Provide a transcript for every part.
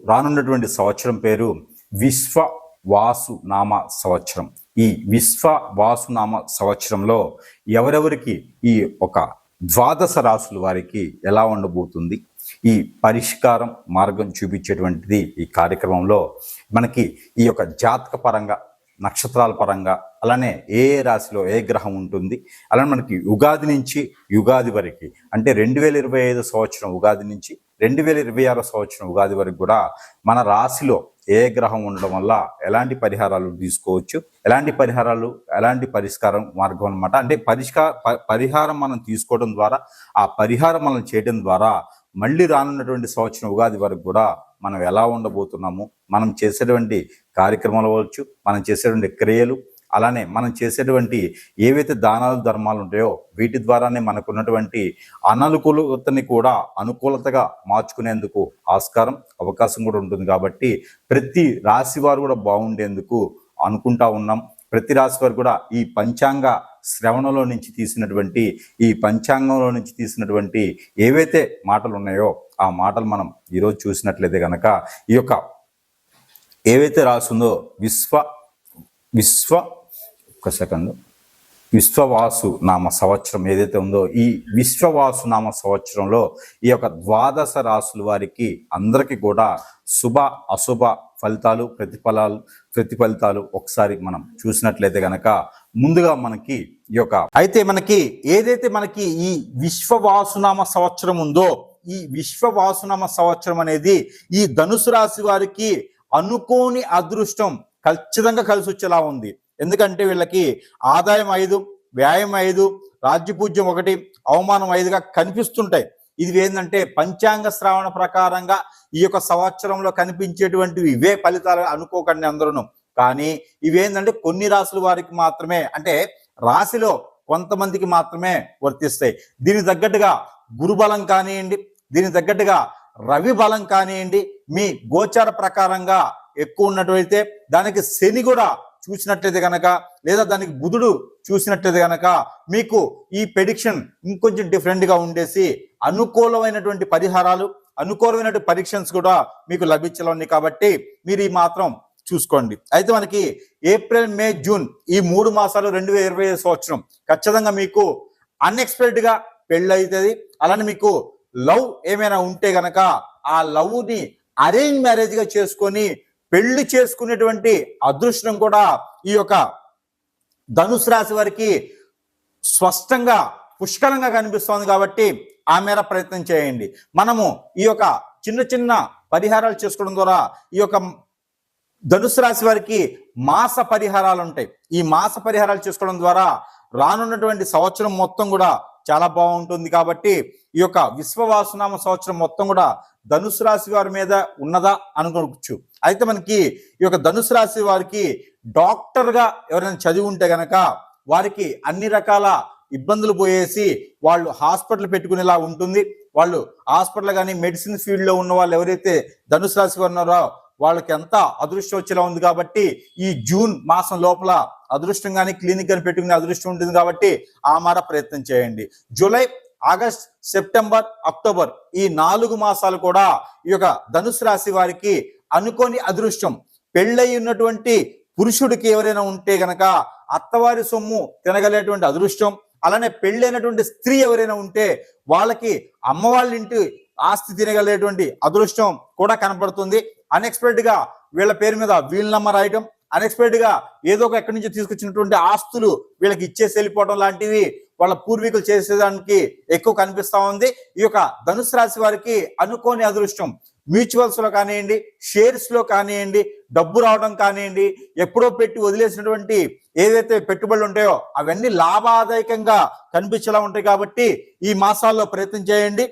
రానున్నటువంటి సంవత్సరం పేరు విశ్వవాసునామ సంవత్సరం. ఈ విశ్వవాసునామ సంవత్సరంలో ఎవరెవరికి ఈ ఒక ద్వాదశ రాసుల వారికి ఎలా ఉండబోతుంది, ఈ పరిష్కారం మార్గం చూపించేటువంటిది ఈ కార్యక్రమంలో మనకి ఈ యొక్క జాతక పరంగా, నక్షత్రాల పరంగా, అలానే ఏ రాశిలో ఏ గ్రహం ఉంటుంది, అలానే మనకి యుగాది నుంచి యుగాది వరకు, అంటే 2025 సంవత్సరం ఉగాది నుంచి 2026 సంవత్సరం ఉగాది వరకు కూడా మన రాశిలో ఏ గ్రహం ఉండడం వల్ల ఎలాంటి పరిహారాలు తీసుకోవచ్చు, ఎలాంటి పరిష్కారం మార్గం అనమాట. అంటే పరిహారం మనం తీసుకోవడం ద్వారా, ఆ పరిహారం మనం చేయడం ద్వారా మళ్ళీ రానున్నటువంటి సంవత్సరం ఉగాది వరకు కూడా మనం ఎలా ఉండబోతున్నాము, మనం చేసేటువంటి కార్యక్రమాలు అవ్వచ్చు, మనం చేసేటువంటి క్రియలు, అలానే మనం చేసేటువంటి ఏవైతే దానాలు ధర్మాలు ఉంటాయో వీటి ద్వారానే మనకున్నటువంటి అననుకూలతని కూడా అనుకూలతగా మార్చుకునేందుకు అవకాశం కూడా ఉంటుంది. కాబట్టి ప్రతి రాశి వారు కూడా బాగుండేందుకు అనుకుంటా ఉన్నాం. ప్రతి రాశి వారు కూడా ఈ పంచాంగ శ్రవణంలో నుంచి తీసినటువంటి ఏవైతే మాటలు ఉన్నాయో ఆ మాటలు మనం ఈరోజు చూసినట్లయితే కనుక ఈ యొక్క ఏవైతే రాసిందో విశ్వవాసు నామ సంవత్సరం ఏదైతే ఉందో, ఈ విశ్వవాసు నామ సంవత్సరంలో ఈ యొక్క ద్వాదశ రాసుల వారికి అందరికీ కూడా శుభ అశుభ ఫలితాలు, ప్రతిఫలితాలు ఒకసారి మనం చూసినట్లయితే కనుక ముందుగా మనకి ఏదైతే మనకి ఈ విశ్వవాసునామ సంవత్సరం ఉందో, ఈ విశ్వవాసునామ సంవత్సరం అనేది ఈ ధనుసు రాశి వారికి అనుకోని అదృష్టం ఖచ్చితంగా కలిసి వచ్చేలా ఉంది. ఎందుకంటే వీళ్ళకి ఆదాయం 5, వ్యాయం 5, రాజ్యపూజ్యం 1, అవమానం 5గా కనిపిస్తుంటాయి. ఇది ఏంటంటే పంచాంగ శ్రావణ ప్రకారంగా ఈ యొక్క సంవత్సరంలో కనిపించేటువంటివి ఇవే ఫలితాలు అనుకోకండి అందరూ. కానీ ఇవేంటంటే కొన్ని రాశుల వారికి మాత్రమే, అంటే రాశిలో కొంతమందికి మాత్రమే వర్తిస్తాయి. దీనికి తగ్గట్టుగా గురుబలం కానివ్వండి, దీనికి తగ్గట్టుగా రవి బలం కానివ్వండి, మీ గోచార ప్రకారంగా ఎక్కువ ఉన్నట్లయితే దానికి శని కూడా చూసినట్లయితే కనుక, లేదా దానికి బుధుడు చూసినట్లయితే కనుక మీకు ఈ ప్రెడిక్షన్ ఇంకొంచెం డిఫరెంట్గా ఉండేసి అనుకూలమైనటువంటి పరిహారాలు, అనుకూలమైనటువంటి పరీక్షన్స్ కూడా మీకు లభించలే ఉన్నాయి. కాబట్టి మీరు ఈ మాత్రం చూసుకోండి. అయితే మనకి ఏప్రిల్, మే, జూన్ ఈ 3 మాసాలు 2025 సంవత్సరం ఖచ్చితంగా మీకు అన్ఎక్స్పెక్టెడ్గా పెళ్ళి అవుతుంది. అలానే మీకు లవ్ ఏమైనా ఉంటే గనక ఆ లవ్ని అరేంజ్ మ్యారేజ్గా చేసుకొని పెళ్లి చేసుకునేటువంటి అదృష్టం కూడా ఈ యొక్క ధనుసు రాశి వారికి స్పష్టంగా పుష్కలంగా కనిపిస్తోంది. కాబట్టి ఆ మేర ప్రయత్నం చేయండి. మనము ఈ యొక్క చిన్న పరిహారాలు చేసుకోవడం ద్వారా ఈ యొక్క ధనుసు రాశి వారికి మాస పరిహారాలు ఉంటాయి. ఈ మాస పరిహారాలు చేసుకోవడం ద్వారా రానున్నటువంటి సంవత్సరం మొత్తం కూడా చాలా బాగుంటుంది. కాబట్టి ఈ యొక్క విశ్వవాసునామ సంవత్సరం మొత్తం కూడా ధనుసు రాశి వారి మీద ఉన్నదా అనుకోవచ్చు. అయితే మనకి ఈ యొక్క ధనుసు రాశి వారికి డాక్టర్గా ఎవరైనా చదివి ఉంటే గనక వారికి అన్ని రకాల ఇబ్బందులు పోయేసి వాళ్ళు హాస్పిటల్ పెట్టుకునేలా ఉంటుంది. వాళ్ళు హాస్పిటల్ కానీ మెడిసిన్ ఫీల్డ్లో ఉన్న వాళ్ళు ఎవరైతే ధనుసు రాశి వారు ఉన్నారో వాళ్ళకి ఎంత అదృష్టం వచ్చేలా ఉంది. కాబట్టి ఈ జూన్ మాసం లోపల అదృష్టం కానీ క్లినిక్ కానీ పెట్టుకునే అదృష్టం ఉంటుంది. కాబట్టి ఆ మాట ప్రయత్నం చేయండి. జూలై, ఆగస్ట్, సెప్టెంబర్, అక్టోబర్ ఈ 4 మాసాలు కూడా ఈ యొక్క ధనుసు రాశి వారికి అనుకోని అదృష్టం. పెళ్ళయి ఉన్నటువంటి పురుషుడికి ఎవరైనా ఉంటే గనక అత్తవారి సొమ్ము తినగలేటువంటి అదృష్టం, అలానే పెళ్ళైనటువంటి స్త్రీ ఎవరైనా ఉంటే వాళ్ళకి అమ్మ వాళ్ళ ఇంటి ఆస్తి తినగలేటువంటి అదృష్టం కూడా కనపడుతుంది. అన్ఎక్స్పెక్టెడ్ గా వీళ్ళ పేరు మీద వీల్ నెంబర్ రాయటం, అన్ఎక్స్పెక్టెడ్ గా ఏదో ఒక ఎక్కడి నుంచి తీసుకొచ్చినటువంటి ఆస్తులు వీళ్ళకి ఇచ్చేసి వెళ్ళిపోవడం లాంటివి వాళ్ళ పూర్వీకులు చేసేదానికి ఎక్కువ కనిపిస్తా ఉంది. ఈ యొక్క ధనుసు రాశి వారికి అనుకోని అదృష్టం మ్యూచువల్స్ లో కానివ్వండి, షేర్స్ లో కానివ్వండి, డబ్బు రావడం కానివ్వండి, ఎప్పుడో పెట్టి వదిలేసినటువంటి ఏదైతే పెట్టుబడులు ఉంటాయో అవన్నీ లాభాదాయకంగా కనిపించేలా ఉంటాయి. కాబట్టి ఈ మాసాల్లో ప్రయత్నం చేయండి.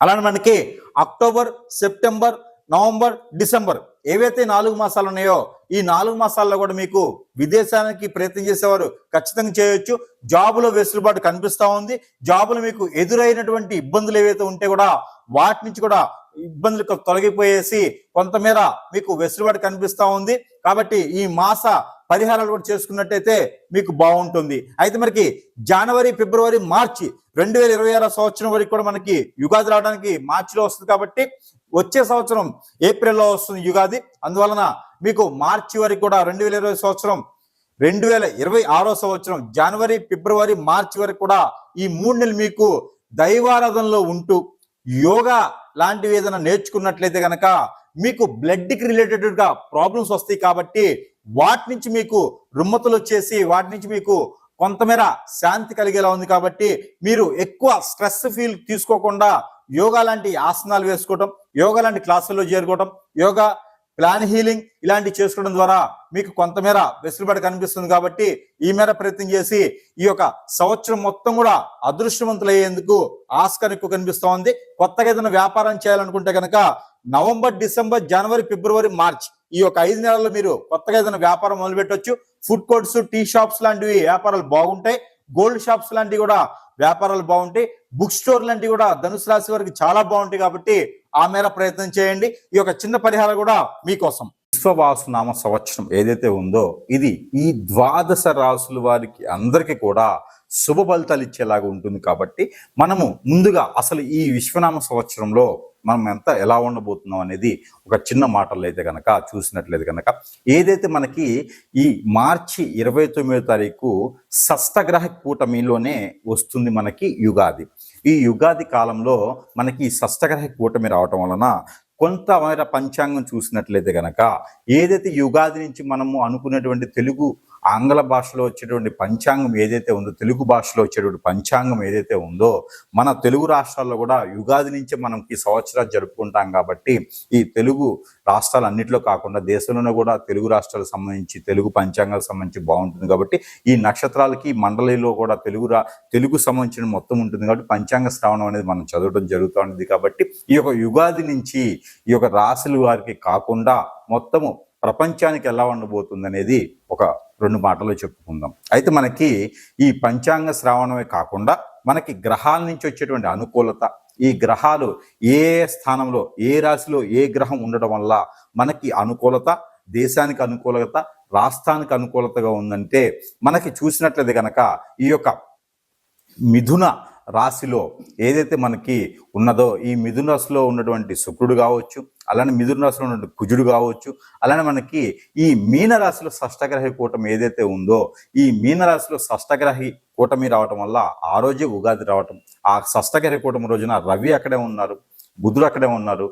అలానే మనకి అక్టోబర్, సెప్టెంబర్, నవంబర్, డిసెంబర్ ఏవైతే 4 మాసాలు ఉన్నాయో ఈ 4 మాసాల్లో కూడా మీకు విదేశానికి ప్రయత్నం చేసేవారు ఖచ్చితంగా చేయొచ్చు. జాబులో వెసులుబాటు కనిపిస్తూ ఉంది. జాబులు మీకు ఎదురైనటువంటి ఇబ్బందులు ఏవైతే ఉంటే కూడా వాటి నుంచి కూడా ఇబ్బందులు తొలగిపోయేసి కొంతమేర మీకు వెసులుబాటు కనిపిస్తూ ఉంది. కాబట్టి ఈ మాస పరిహారాలు కూడా చేసుకున్నట్టయితే మీకు బాగుంటుంది. అయితే మనకి జనవరి, ఫిబ్రవరి, మార్చి 2026 సంవత్సరం వరకు కూడా మనకి యుగాది రావడానికి మార్చిలో వస్తుంది. కాబట్టి వచ్చే సంవత్సరం ఏప్రిల్లో వస్తుంది యుగాది. అందువలన మీకు మార్చి వరకు కూడా 2020 సంవత్సరం 2026 సంవత్సరం జనవరి, ఫిబ్రవరి, మార్చి వరకు కూడా ఈ 3 నెలలు మీకు దైవారాధనలో ఉంటూ యోగా లాంటివి ఏదైనా నేర్చుకున్నట్లయితే కనుక మీకు బ్లడ్కి రిలేటెడ్ గా ప్రాబ్లమ్స్ వస్తాయి. కాబట్టి వాటి నుంచి మీకు రుమ్మతులు వచ్చేసి వాటి నుంచి మీకు కొంతమేర శాంతి కలిగేలా ఉంది. కాబట్టి మీరు ఎక్కువ స్ట్రెస్ ఫీల్ తీసుకోకుండా యోగా లాంటి ఆసనాలు వేసుకోవటం, యోగా లాంటి క్లాసుల్లో చేరుకోవటం, యోగా ప్లాన్ హీలింగ్ ఇలాంటివి చేసుకోవడం ద్వారా మీకు కొంతమేర వెసులుబాటు కనిపిస్తుంది. కాబట్టి ఈ మేర ప్రయత్నం చేసి ఈ యొక్క సంవత్సరం మొత్తం కూడా అదృష్టవంతులయ్యేందుకు ఆస్కారం ఎక్కువ కనిపిస్తూ ఉంది. కొత్తగా ఏదైనా వ్యాపారం చేయాలనుకుంటే కనుక నవంబర్, డిసెంబర్, జనవరి, ఫిబ్రవరి, మార్చ్ ఈ యొక్క 5 నెలల్లో మీరు కొత్తగా ఏదైనా వ్యాపారం మొదలు పెట్టవచ్చు. ఫుడ్ కోర్ట్స్, టీ షాప్స్ లాంటివి వ్యాపారాలు బాగుంటాయి. గోల్డ్ షాప్స్ లాంటివి కూడా వ్యాపారాలు బాగుంటాయి. బుక్ స్టోర్ లాంటివి కూడా ధనుసు రాశి వారికి చాలా బాగుంటాయి. కాబట్టి ఆ మేర ప్రయత్నం చేయండి. ఈ యొక్క చిన్న పరిహారం కూడా మీకోసం. విశ్వవాసునామ సంవత్సరం ఏదైతే ఉందో ఇది ఈ 12 రాసుల వారికి అందరికీ కూడా శుభ ఫలితాలు ఇచ్చేలాగా ఉంటుంది. కాబట్టి మనము ముందుగా అసలు ఈ విశ్వనామ సంవత్సరంలో మనం ఎలా ఉండబోతున్నాం అనేది ఒక చిన్న మాటల్లో అయితే కనుక చూసినట్లయితే కనుక ఏదైతే మనకి ఈ మార్చి 29వ తారీఖు షష్టగ్రహ కూటమిలోనే వస్తుంది మనకి యుగాది. ఈ యుగాది కాలంలో మనకి ఈ షష్టగ్రహ కూటమి రావటం వలన కొంతమేర పంచాంగం చూసినట్లయితే కనుక ఏదైతే యుగాది నుంచి మనము అనుకునేటువంటి తెలుగు ఆంగ్ల భాషలో వచ్చేటువంటి పంచాంగం ఏదైతే ఉందో, తెలుగు భాషలో వచ్చేటువంటి పంచాంగం ఏదైతే ఉందో, మన తెలుగు రాష్ట్రాల్లో కూడా యుగాది నుంచే మనం ఈ సంవత్సరాలు జరుపుకుంటాం. కాబట్టి ఈ తెలుగు రాష్ట్రాలన్నింటిలో కాకుండా దేశంలోనే కూడా తెలుగు రాష్ట్రాలకు సంబంధించి తెలుగు పంచాంగాలకు సంబంధించి బాగుంటుంది. కాబట్టి ఈ నక్షత్రాలకి మండలిలో కూడా తెలుగు సంబంధించిన మొత్తం ఉంటుంది. కాబట్టి పంచాంగ శ్రవణం అనేది మనం చదవడం జరుగుతూ ఉంటుంది. కాబట్టి ఈ యొక్క యుగాది నుంచి ఈ యొక్క రాశుల వారికి కాకుండా మొత్తము ప్రపంచానికి ఎలా ఉండబోతుంది అనేది ఒక 2 మాటలు చెప్పుకుందాం. అయితే మనకి ఈ పంచాంగ శ్రావణమే కాకుండా మనకి గ్రహాల నుంచి వచ్చేటువంటి అనుకూలత, ఈ గ్రహాలు ఏ స్థానంలో ఏ రాశిలో ఏ గ్రహం ఉండడం వల్ల మనకి అనుకూలత, దేశానికి అనుకూలత, రాష్ట్రానికి అనుకూలతగా ఉందంటే మనకి చూసినట్లయితే కనుక ఈ యొక్క మిథున రాశిలో ఏదైతే మనకి ఉన్నదో ఈ మిథున రాశిలో ఉన్నటువంటి శుక్రుడు కావచ్చు, అలానే మిథున రాశిలో ఉన్నటువంటి కుజుడు కావచ్చు, అలానే మనకి ఈ మీనరాశిలో షష్టగ్రహి కూటమి ఏదైతే ఉందో ఈ మీనరాశిలో షష్టగ్రహి కూటమి రావటం వల్ల ఆ రోజే ఉగాది రావటం, ఆ షష్టగ్రహి కూటమి రోజున రవి అక్కడే ఉన్నారు, బుధుడు అక్కడే ఉన్నారు,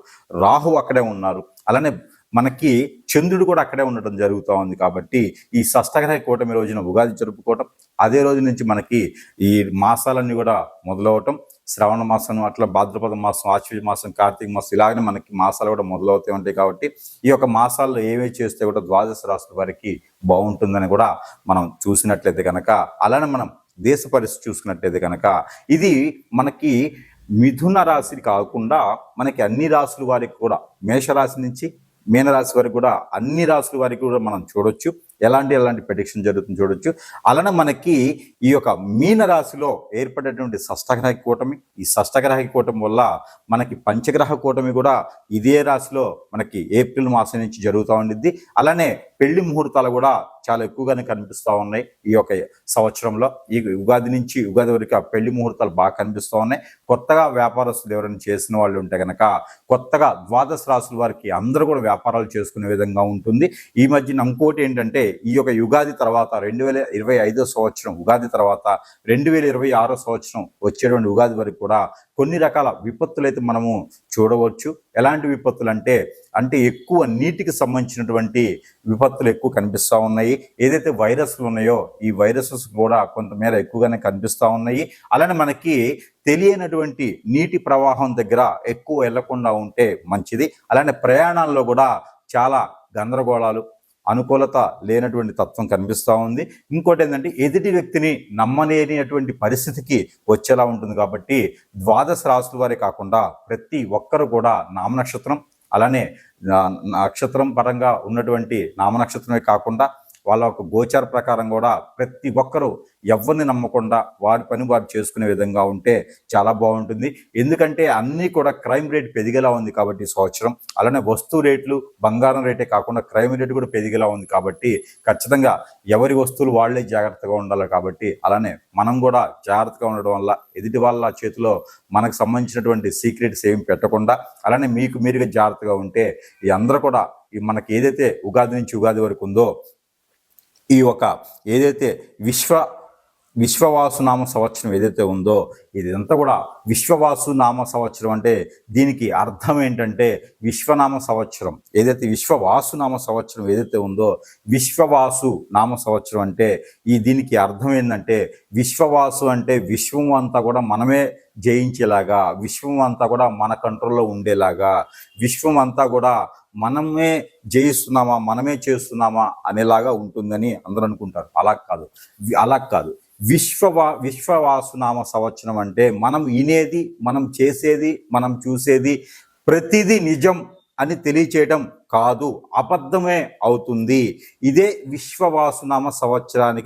రాహు అక్కడే ఉన్నారు, అలానే మనకి చంద్రుడు కూడా అక్కడే ఉండటం జరుగుతూ ఉంది. కాబట్టి ఈ షష్టగ్రహ కూటమి రోజున ఉగాది జరుపుకోవటం, అదే రోజు నుంచి మనకి ఈ మాసాలన్నీ కూడా మొదలవటం, శ్రావణ మాసం, అట్లా భాద్రపద మాసం, ఆశ్వీజ మాసం, కార్తీక మాసం ఇలాగనే మనకి మాసాలు కూడా మొదలవుతూ ఉంటాయి. కాబట్టి ఈ యొక్క మాసాల్లో ఏవే చేస్తే కూడా 12 రాశుల వారికి బాగుంటుందని కూడా మనం చూసినట్లయితే కనుక, అలానే మనం దేశ పరిస్థితి చూసుకున్నట్లయితే కనుక ఇది మనకి మిథున రాశి కాకుండా మనకి అన్ని రాశుల వారికి కూడా మేషరాశి నుంచి మీనరాశి వరకు కూడా అన్ని రాశుల వారికి కూడా మనం చూడొచ్చు, ఎలాంటి ప్రెడిక్షన్ జరుగుతుంది చూడొచ్చు. అలానే మనకి ఈ యొక్క మీనరాశిలో ఏర్పడేటువంటి షష్టగ్రహ కూటమి, ఈ షష్టగ్రహ కూటమి వల్ల మనకి పంచగ్రహ కూటమి కూడా ఇదే రాశిలో మనకి ఏప్రిల్ మాసం నుంచి జరుగుతూ ఉండిద్ది. అలానే పెళ్లి ముహూర్తాలు కూడా చాలా ఎక్కువగానే కనిపిస్తూ ఉన్నాయి. ఈ యొక్క సంవత్సరంలో ఈ ఉగాది నుంచి ఉగాది వరకు ఆ పెళ్లి ముహూర్తాలు బాగా కనిపిస్తూ ఉన్నాయి. కొత్తగా వ్యాపారస్తులు ఎవరైనా చేసిన వాళ్ళు ఉంటే కనుక కొత్తగా 12 రాశుల వారికి అందరూ కూడా వ్యాపారాలు చేసుకునే విధంగా ఉంటుంది. ఈ మధ్యన ఇంకోటి ఏంటంటే ఈ యొక్క యుగాది తర్వాత 2025 సంవత్సరం ఉగాది తర్వాత 2026 సంవత్సరం వచ్చేటువంటి ఉగాది వరకు కూడా కొన్ని రకాల విపత్తులు అయితే మనము చూడవచ్చు. ఎలాంటి విపత్తులు అంటే ఎక్కువ నీటికి సంబంధించినటువంటి విపత్తులు ఎక్కువ కనిపిస్తూ ఉన్నాయి. ఏదైతే వైరస్లు ఉన్నాయో ఈ వైరసెస్ కూడా కొంతమేర ఎక్కువగానే కనిపిస్తూ ఉన్నాయి. అలానే మనకి తెలియనటువంటి నీటి ప్రవాహం దగ్గర ఎక్కువ వెళ్లకుండా ఉంటే మంచిది. అలానే ప్రయాణాల్లో కూడా చాలా గందరగోళాలు, అనుకూలత లేనటువంటి తత్వం కనిపిస్తూ ఉంది. ఇంకోటి ఏంటంటే ఎదుటి వ్యక్తిని నమ్మలేనటువంటి పరిస్థితికి వచ్చేలా ఉంటుంది. కాబట్టి 12 రాశుల వారే కాకుండా ప్రతి ఒక్కరు కూడా నామనక్షత్రం, అలానే నక్షత్రం పరంగా ఉన్నటువంటి నామనక్షత్రమే కాకుండా వాళ్ళ ఒక గోచార ప్రకారం కూడా ప్రతి ఒక్కరూ ఎవరిని నమ్మకుండా వారి పని వారు చేసుకునే విధంగా ఉంటే చాలా బాగుంటుంది. ఎందుకంటే అన్నీ కూడా క్రైమ్ రేట్ పెరిగేలా ఉంది కాబట్టి ఈ సంవత్సరం, అలానే వస్తువు రేట్లు బంగారం రేటే కాకుండా క్రైమ్ రేట్ కూడా పెరిగేలా ఉంది కాబట్టి ఖచ్చితంగా ఎవరి వస్తువులు వాళ్ళే జాగ్రత్తగా ఉండాలి. కాబట్టి అలానే మనం కూడా జాగ్రత్తగా ఉండడం వల్ల ఎదుటి వాళ్ళ చేతిలో మనకు సంబంధించినటువంటి సీక్రెట్స్ ఏమి పెట్టకుండా అలానే మీకు మీరుగా జాగ్రత్తగా ఉంటే ఈ అందరూ కూడా మనకి ఏదైతే ఉగాది నుంచి ఉగాది వరకు ఉందో ఈ ఒక ఏదైతే విశ్వవాసునామ సంవత్సరం ఏదైతే ఉందో ఇదంతా కూడా విశ్వవాసునామ సంవత్సరం అంటే దీనికి అర్థం ఏంటంటే విశ్వనామ సంవత్సరం ఏదైతే విశ్వవాసునామ సంవత్సరం ఏదైతే ఉందో విశ్వవాసు నామ సంవత్సరం అంటే దీనికి అర్థం ఏంటంటే విశ్వవాసు అంటే విశ్వం అంతా కూడా మనమే జయించేలాగా, విశ్వం అంతా కూడా మన కంట్రోల్లో ఉండేలాగా, విశ్వం అంతా కూడా మనమే జయిస్తున్నామా మనమే చేస్తున్నామా అనేలాగా ఉంటుందని అందరూ అనుకుంటారు. అలా కాదు. విశ్వవాసునామ సంవత్సరం అంటే మనం వినేది, మనం చేసేది, మనం చూసేది ప్రతిదీ నిజం అని తెలియచేయడం కాదు, అబద్ధమే అవుతుంది. ఇదే విశ్వవాసునామ సంవత్సరానికి